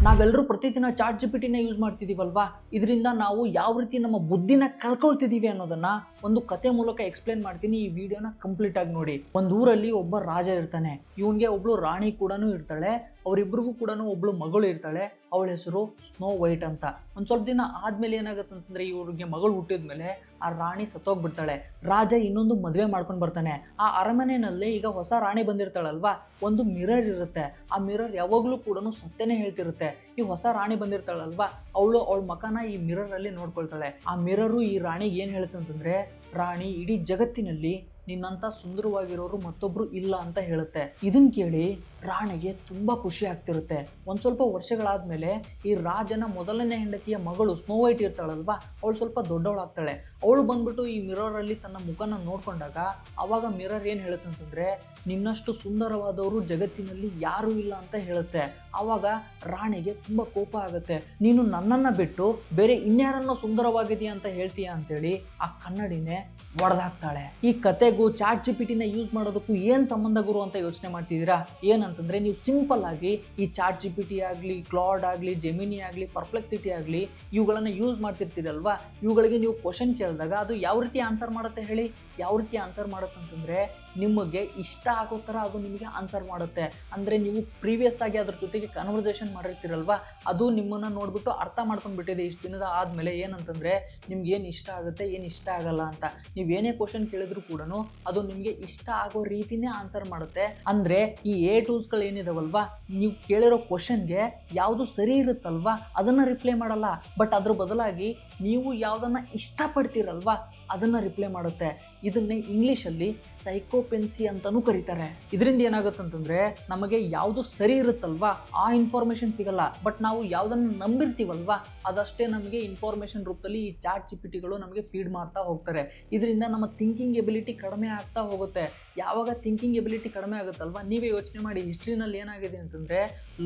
ನಾವೆಲ್ಲರೂ ಪ್ರತಿದಿನ chat ಜಿಪಿಟಿನ use ಮಾಡ್ತಿದೀವಲ್ವಾ, ಇದರಿಂದ ನಾವು ಯಾವ ರೀತಿ ನಮ್ಮ ಬುದ್ಧಿನ ಕಳ್ಕೊಳ್ತಿದೀವಿ ಅನ್ನೋದನ್ನ ಒಂದು ಕತೆ ಮೂಲಕ ಎಕ್ಸ್ಪ್ಲೇನ್ ಮಾಡ್ತೀನಿ. ಈ ವಿಡಿಯೋನ ಕಂಪ್ಲೀಟ್ ಆಗಿ ನೋಡಿ. ಒಂದು ಊರಲ್ಲಿ ಒಬ್ಬ ರಾಜ ಇರ್ತಾನೆ. ಇವನ್ಗೆ ಒಬ್ಳು ರಾಣಿ ಕೂಡ ಇರ್ತಾಳೆ. ಅವರಿಬ್ಬರಿಗೂ ಕೂಡ ಒಬ್ಳು ಮಗಳು ಇರ್ತಾಳೆ. ಅವಳ ಹೆಸರು ಸ್ನೋ ವೈಟ್ ಅಂತ. ಒಂದು ಸ್ವಲ್ಪ ದಿನ ಆದ್ಮೇಲೆ ಏನಾಗುತ್ತೆ ಅಂತಂದ್ರೆ, ಇವ್ರಿಗೆ ಮಗಳು ಹುಟ್ಟಿದ್ಮೇಲೆ ಆ ರಾಣಿ ಸತ್ತೋಗ್ಬಿಡ್ತಾಳೆ. ರಾಜ ಇನ್ನೊಂದು ಮದುವೆ ಮಾಡ್ಕೊಂಡು ಬರ್ತಾನೆ. ಆ ಅರಮನೆಯಲ್ಲಿ ಈಗ ಹೊಸ ರಾಣಿ ಬಂದಿರ್ತಾಳಲ್ವಾ, ಒಂದು ಮಿರರ್ ಇರುತ್ತೆ. ಆ ಮಿರರ್ ಯಾವಾಗಲೂ ಕೂಡ ಸತ್ಯನೇ ಹೇಳ್ತಿರುತ್ತೆ. ಈ ಹೊಸ ರಾಣಿ ಬಂದಿರ್ತಾಳಲ್ವಾ, ಅವಳ ಮಕನ ಈ ಮಿರರ್ ಅಲ್ಲಿ ನೋಡ್ಕೊಳ್ತಾಳೆ. ಆ ಮಿರರು ಈ ರಾಣಿಗೆ ಏನ್ ಹೇಳುತ್ತೆ ಅಂತಂದ್ರೆ, ರಾಣಿ, ಇಡೀ ಜಗತ್ತಿನಲ್ಲಿ ನಿನ್ನಂತ ಸುಂದರವಾಗಿರೋರು ಮತ್ತೊಬ್ರು ಇಲ್ಲ ಅಂತ ಹೇಳುತ್ತೆ. ಇದನ್ ಕೇಳಿ ರಾಣಿಗೆ ತುಂಬಾ ಖುಷಿ ಆಗ್ತಿರುತ್ತೆ. ಒಂದ್ ಸ್ವಲ್ಪ ವರ್ಷಗಳಾದ್ಮೇಲೆ ಈ ರಾಜನ ಮೊದಲನೇ ಹೆಂಡತಿಯ ಮಗಳು ಸ್ನೋ ವೈಟ್ ಇರ್ತಾಳಲ್ವಾ, ಅವಳು ಸ್ವಲ್ಪ ದೊಡ್ಡವಳಾಗ್ತಾಳೆ. ಅವಳು ಬಂದ್ಬಿಟ್ಟು ಈ ಮಿರರ್ ಅಲ್ಲಿ ತನ್ನ ಮುಖನ ನೋಡ್ಕೊಂಡಾಗ ಅವಾಗ ಮಿರರ್ ಏನ್ ಹೇಳುತ್ತೆ ಅಂತಂದ್ರೆ, ನಿನ್ನಷ್ಟು ಸುಂದರವಾದವರು ಜಗತ್ತಿನಲ್ಲಿ ಯಾರು ಇಲ್ಲ ಅಂತ ಹೇಳುತ್ತೆ. ಆವಾಗ ರಾಣಿಗೆ ತುಂಬಾ ಕೋಪ ಆಗುತ್ತೆ. ನೀನು ನನ್ನನ್ನ ಬಿಟ್ಟು ಬೇರೆ ಇನ್ಯಾರನ್ನೋ ಸುಂದರವಾಗಿದೆಯಾ ಅಂತ ಹೇಳ್ತೀಯಾ ಅಂತೇಳಿ ಆ ಕನ್ನಡಿನೇ ಒಡೆದಾಕ್ತಾಳೆ. ಈ ಕತೆಗೂ ಚಾಟ್ ಜಿಪಿಟಿನ ಯೂಸ್ ಮಾಡೋದಕ್ಕೂ ಏನ್ ಸಂಬಂಧ ಗುರು ಅಂತ ಯೋಚನೆ ಮಾಡ್ತಿದ್ದೀರಾ? ಏನಂತಂದ್ರೆ, ನೀವು ಸಿಂಪಲ್ ಆಗಿ ಈ ಚಾಟ್ ಜಿಪಿಟಿ ಆಗಲಿ, ಕ್ಲಾಡ್ ಆಗಲಿ, ಜೆಮಿನಿ ಆಗಲಿ, ಪರ್ಪ್ಲೆಕ್ಸಿಟಿ ಆಗಲಿ, ಇವುಗಳನ್ನ ಯೂಸ್ ಮಾಡ್ತಿರ್ತೀರಲ್ವಾ, ಇವುಗಳಿಗೆ ನೀವು ಕ್ವಶನ್ ಕೇಳಿದಾಗ ಅದು ಯಾವ ರೀತಿ ಆನ್ಸರ್ ಮಾಡುತ್ತೆ ಹೇಳಿ? ಯಾವ ರೀತಿ ಆನ್ಸರ್ ಮಾಡುತ್ತೆ ಅಂತಂದ್ರೆ, ನಿಮಗೆ ಇಷ್ಟ ಆಗೋ ಥರ ಅದು ನಿಮಗೆ ಆನ್ಸರ್ ಮಾಡುತ್ತೆ. ಅಂದರೆ ನೀವು ಪ್ರೀವಿಯಸ್ ಆಗಿ ಅದ್ರ ಜೊತೆಗೆ ಕನ್ವರ್ಸೇಷನ್ ಮಾಡಿರ್ತೀರಲ್ವಾ, ಅದು ನಿಮ್ಮನ್ನು ನೋಡಿಬಿಟ್ಟು ಅರ್ಥ ಮಾಡ್ಕೊಂಡು ಬಿಟ್ಟಿದೆ ಇಷ್ಟು ದಿನದ ಆದಮೇಲೆ. ಏನಂತಂದರೆ, ನಿಮ್ಗೆ ಏನು ಇಷ್ಟ ಆಗುತ್ತೆ, ಏನು ಇಷ್ಟ ಆಗಲ್ಲ ಅಂತ ನೀವೇನೇ ಕ್ವಶನ್ ಕೇಳಿದ್ರು ಕೂಡ ಅದು ನಿಮಗೆ ಇಷ್ಟ ಆಗೋ ರೀತಿನೇ ಆನ್ಸರ್ ಮಾಡುತ್ತೆ. ಅಂದರೆ ಈ ಎ ಟೂಲ್ಸ್ಗಳು ಏನಿದಾವಲ್ವಾ, ನೀವು ಕೇಳಿರೋ ಕ್ವಶನ್ಗೆ ಯಾವುದು ಸರಿ ಇರುತ್ತಲ್ವಾ ಅದನ್ನು ರಿಪ್ಲೈ ಮಾಡಲ್ಲ. ಬಟ್ ಅದ್ರ ಬದಲಾಗಿ ನೀವು ಯಾವುದನ್ನು ಇಷ್ಟಪಡ್ತೀರಲ್ವಾ ಅದನ್ನು ರಿಪ್ಲೈ ಮಾಡುತ್ತೆ. ಇದನ್ನೇ ಇಂಗ್ಲೀಷಲ್ಲಿ ಸೈಕೋಪೆನ್ಸಿ ಅಂತಲೂ ಕರೀತಾರೆ. ಇದರಿಂದ ಏನಾಗುತ್ತೆ ಅಂತಂದರೆ, ನಮಗೆ ಯಾವುದು ಸರಿ ಇರುತ್ತಲ್ವಾ ಆ ಇನ್ಫಾರ್ಮೇಷನ್ ಸಿಗಲ್ಲ. ಬಟ್ ನಾವು ಯಾವುದನ್ನು ನಂಬಿರ್ತೀವಲ್ವಾ ಅದಷ್ಟೇ ನಮಗೆ ಇನ್ಫಾರ್ಮೇಷನ್ ರೂಪದಲ್ಲಿ ಈ ಚಾಟ್ ಜಿಪಿಟಿಗಳು ನಮಗೆ ಫೀಡ್ ಮಾಡ್ತಾ ಹೋಗ್ತಾರೆ. ಇದರಿಂದ ನಮ್ಮ ಥಿಂಕಿಂಗ್ ಎಬಿಲಿಟಿ ಕಡಿಮೆ ಆಗ್ತಾ ಹೋಗುತ್ತೆ. ಯಾವಾಗ ಥಿಂಕಿಂಗ್ ಎಬಿಲಿಟಿ ಕಡಿಮೆ ಆಗುತ್ತಲ್ವಾ, ನೀವೇ ಯೋಚನೆ ಮಾಡಿ, ಹಿಸ್ಟ್ರಿನಲ್ಲಿ ಏನಾಗಿದೆ ಅಂತಂದರೆ,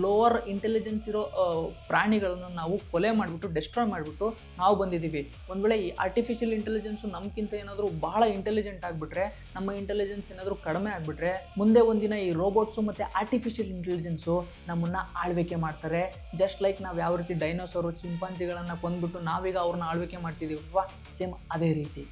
ಲೋವರ್ ಇಂಟೆಲಿಜೆನ್ಸ್ ಇರೋ ಪ್ರಾಣಿಗಳನ್ನು ನಾವು ಕೊಲೆ ಮಾಡಿಬಿಟ್ಟು, ಡೆಸ್ಟ್ರಾಯ್ ಮಾಡಿಬಿಟ್ಟು ನಾವು ಬಂದಿದ್ದೀವಿ. ಒಂದು ವೇಳೆ ಈ ಆರ್ಟಿಫಿಷಿಯಲ್ ಇಂಟೆಲಿಜೆನ್ಸು ನಮ್ಗಿಂತ ಏನಾದರೂ ಬಹಳ ಇಂಟೆಲಿಜೆಂಟ್ ಆಗಿಬಿಟ್ರೆ, ನಮ್ಮ ಇಂಟೆಲಿಜೆನ್ಸ್ ಏನಾದರೂ ಕಡಿಮೆ ಆಗಿಬಿಟ್ರೆ, ಮುಂದೆ ಒಂದಿನ ಈ ರೋಬೋಟ್ಸು ಮತ್ತು ಆರ್ಟಿಫಿಷಿಯಲ್ ಇಂಟೆಲಿಜೆನ್ಸು ನಮ್ಮನ್ನು ಆಳ್ವಿಕೆ ಮಾಡ್ತಾರೆ. ಜಸ್ಟ್ ಲೈಕ್ ನಾವು ಯಾವ ರೀತಿ ಡೈನೋಸಾರು, ಚಿಂಪಾಂಜಿಗಳನ್ನು ಕೊಂದ್ಬಿಟ್ಟು ನಾವೀಗ ಅವ್ರನ್ನ ಆಳ್ವಿಕೆ ಮಾಡ್ತಿದ್ದೀವಲ್ವಾ, ಸೇಮ್ ಅದೇ ರೀತಿ.